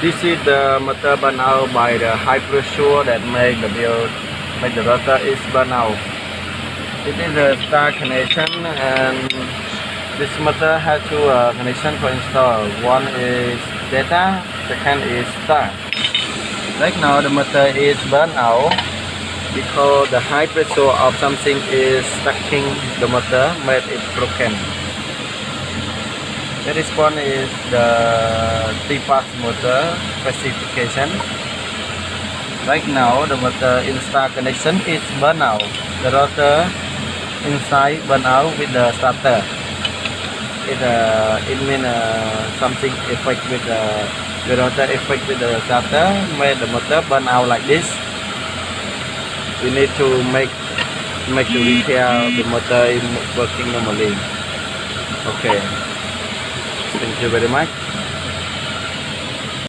This is the motor burn out by the high pressure that make the rotor is burn out. It is a star connection, and this motor has two connection for install. One is data, second is star. Right now the motor is burn out because the high pressure of something is stacking the motor, made it broken. This one is the 3-part motor specification. Right now the motor in star connection is burn out. The rotor inside burn out with the starter. It means something effect with the rotor effect with the starter made the motor burn out like this. We need to make the repair the motor in working normally. Okay, thank you very much.